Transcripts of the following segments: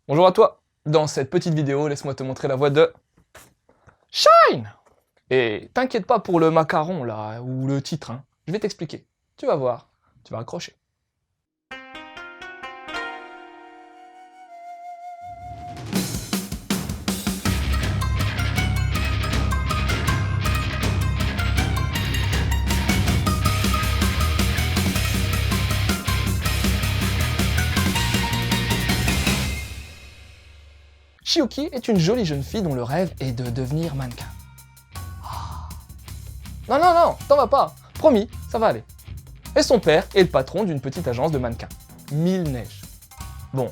Bonjour à toi. Dans cette petite vidéo, laisse-moi te montrer la voix de Shine. Et t'inquiète pas pour le macaron là, ou le titre, hein. Je vais t'expliquer. Tu vas voir, tu vas accrocher. Chiyuki est une jolie jeune fille dont le rêve est de devenir mannequin. Non, non, non, t'en vas pas. Promis, ça va aller. Et son père est le patron d'une petite agence de mannequins. Mille neiges. Bon,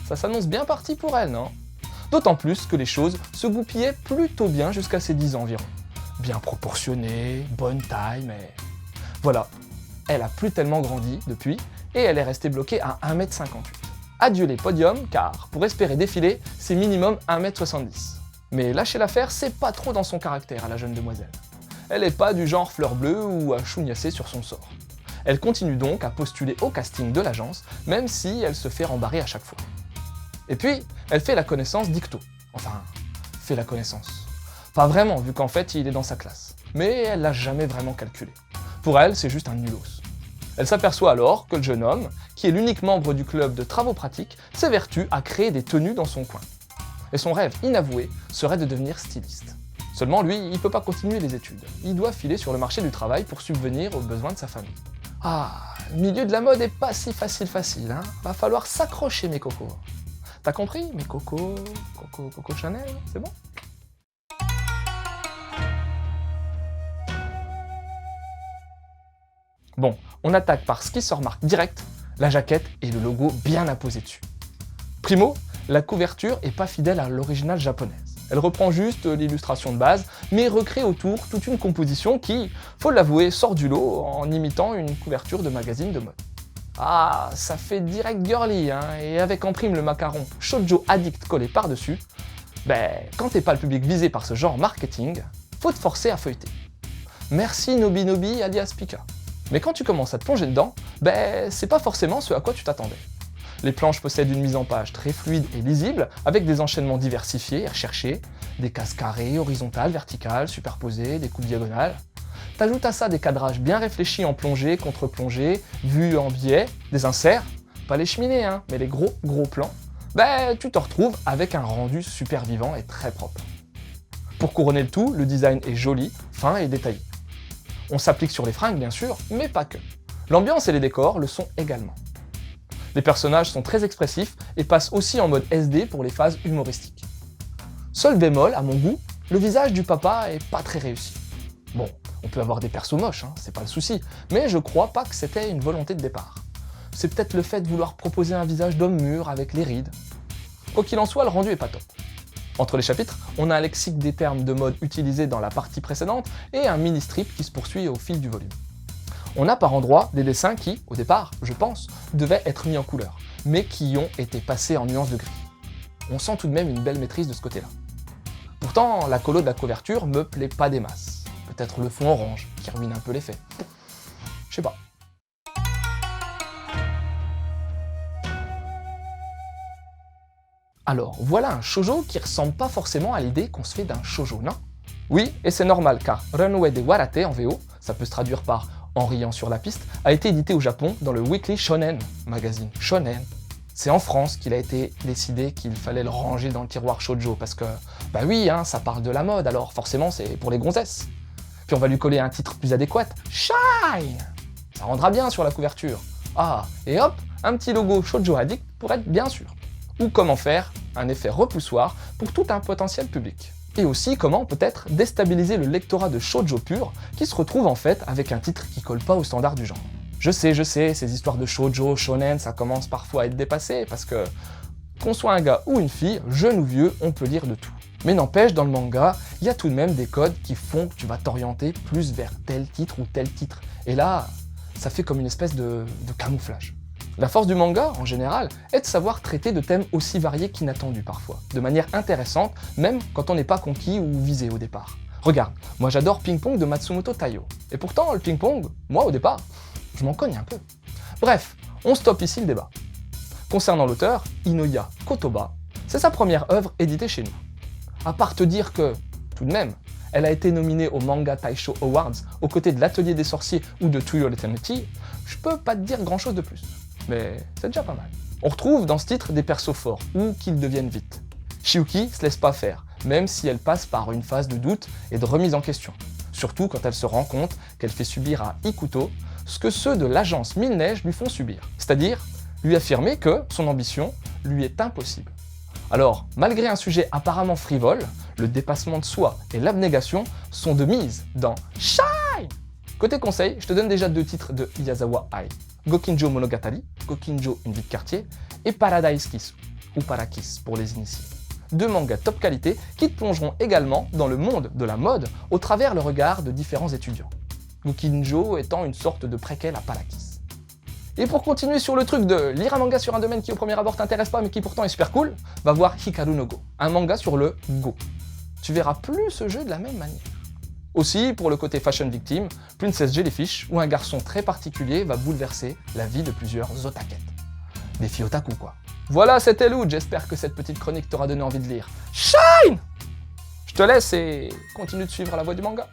ça s'annonce bien parti pour elle, non? D'autant plus que les choses se goupillaient plutôt bien jusqu'à ses 10 ans environ. Bien proportionnées, bonne taille, mais... Voilà, elle a plus tellement grandi depuis, et elle est restée bloquée à 1,58 m. Adieu les podiums, car pour espérer défiler, c'est minimum 1,70 m. Mais lâcher l'affaire, c'est pas trop dans son caractère à la jeune demoiselle. Elle est pas du genre fleur bleue ou à chougnasser sur son sort. Elle continue donc à postuler au casting de l'agence, même si elle se fait rembarrer à chaque fois. Et puis, elle fait la connaissance d'Ikto. Enfin, fait la connaissance. Pas vraiment, vu qu'en fait, il est dans sa classe. Mais elle l'a jamais vraiment calculé. Pour elle, c'est juste un nulos. Elle s'aperçoit alors que le jeune homme, qui est l'unique membre du club de travaux pratiques, s'évertue à créer des tenues dans son coin. Et son rêve inavoué serait de devenir styliste. Seulement lui, il peut pas continuer les études. Il doit filer sur le marché du travail pour subvenir aux besoins de sa famille. Ah, le milieu de la mode est pas si facile, hein. Va falloir s'accrocher mes cocos. T'as compris, mes cocos, Coco Chanel, c'est bon? Bon, on attaque par ce qui se remarque direct, la jaquette et le logo bien apposé dessus. Primo, la couverture est pas fidèle à l'original japonaise. Elle reprend juste l'illustration de base, mais recrée autour toute une composition qui, faut l'avouer, sort du lot en imitant une couverture de magazine de mode. Ah, ça fait direct girly, hein, et avec en prime le macaron Shoujo Addict collé par-dessus, quand t'es pas le public visé par ce genre marketing, faut te forcer à feuilleter. Merci Nobinobi alias Pika. Mais quand tu commences à te plonger dedans, c'est pas forcément ce à quoi tu t'attendais. Les planches possèdent une mise en page très fluide et lisible, avec des enchaînements diversifiés et recherchés, des cases carrées, horizontales, verticales, superposées, des coupes diagonales. T'ajoutes à ça des cadrages bien réfléchis en plongée, contre-plongée, vue en biais, des inserts, pas les cheminées, hein, mais les gros plans, tu te retrouves avec un rendu super vivant et très propre. Pour couronner le tout, le design est joli, fin et détaillé. On s'applique sur les fringues bien sûr, mais pas que. L'ambiance et les décors le sont également. Les personnages sont très expressifs et passent aussi en mode SD pour les phases humoristiques. Seul bémol, à mon goût, le visage du papa est pas très réussi. Bon, on peut avoir des persos moches, hein, c'est pas le souci, mais je crois pas que c'était une volonté de départ. C'est peut-être le fait de vouloir proposer un visage d'homme mûr avec les rides. Quoi qu'il en soit, le rendu est pas top. Entre les chapitres, on a un lexique des termes de mode utilisés dans la partie précédente et un mini-strip qui se poursuit au fil du volume. On a par endroits des dessins qui, au départ, je pense, devaient être mis en couleur, mais qui ont été passés en nuances de gris. On sent tout de même une belle maîtrise de ce côté-là. Pourtant, la colo de la couverture me plaît pas des masses. Peut-être le fond orange, qui ruine un peu l'effet. Je sais pas. Alors, voilà un shoujo qui ressemble pas forcément à l'idée qu'on se fait d'un shoujo, non? Oui, et c'est normal, car Runway de Warate en VO, ça peut se traduire par En riant sur la piste, a été édité au Japon dans le Weekly Shonen magazine. Shonen. C'est en France qu'il a été décidé qu'il fallait le ranger dans le tiroir shoujo, parce que, oui, hein, ça parle de la mode, alors forcément c'est pour les gonzesses. Puis on va lui coller un titre plus adéquat, Shine. Ça rendra bien sur la couverture. Ah, et hop, un petit logo Shoujo Addict pour être bien sûr. Ou comment faire un effet repoussoir pour tout un potentiel public. Et aussi comment peut-être déstabiliser le lectorat de shoujo pur qui se retrouve en fait avec un titre qui colle pas aux standards du genre. Je sais, ces histoires de shoujo, shonen, ça commence parfois à être dépassé parce que, qu'on soit un gars ou une fille, jeune ou vieux, on peut lire de tout. Mais n'empêche, dans le manga, il y a tout de même des codes qui font que tu vas t'orienter plus vers tel titre ou tel titre. Et là, ça fait comme une espèce de camouflage. La force du manga, en général, est de savoir traiter de thèmes aussi variés qu'inattendus parfois, de manière intéressante, même quand on n'est pas conquis ou visé au départ. Regarde, moi j'adore Ping Pong de Matsumoto Taiyo, et pourtant le ping pong, moi au départ, je m'en cogne un peu. Bref, on stoppe ici le débat. Concernant l'auteur, Inoya Kotoba, C'est sa première œuvre éditée chez nous. À part te dire que, tout de même, elle a été nominée au Manga Taisho Awards aux côtés de l'Atelier des Sorciers ou de To Your Eternity, je peux pas te dire grand chose de plus. Mais c'est déjà pas mal. On retrouve dans ce titre des persos forts, ou qu'ils deviennent vite. Shiuki se laisse pas faire, même si elle passe par une phase de doute et de remise en question. Surtout quand elle se rend compte qu'elle fait subir à Ikuto ce que ceux de l'agence Mille Neiges lui font subir. C'est-à-dire lui affirmer que son ambition lui est impossible. Alors, malgré un sujet apparemment frivole, le dépassement de soi et l'abnégation sont de mise dans Shine. Côté conseil, je te donne déjà 2 titres de Yazawa Ai. Gokinjo Monogatari, Gokinjo une vie de quartier, et Paradise Kiss, ou Parakiss pour les initiés. 2 mangas top qualité qui te plongeront également dans le monde de la mode au travers le regard de différents étudiants. Gokinjo étant une sorte de préquel à Parakiss. Et pour continuer sur le truc de lire un manga sur un domaine qui au premier abord t'intéresse pas mais qui pourtant est super cool, va voir Hikaru no Go, un manga sur le Go. Tu verras plus ce jeu de la même manière. Aussi, pour le côté fashion victime, Princess Jellyfish, où un garçon très particulier va bouleverser la vie de plusieurs otakettes. Des filles otaku quoi. Voilà, c'était Loot, j'espère que cette petite chronique t'aura donné envie de lire Shine. Je te laisse et continue de suivre la voie du manga.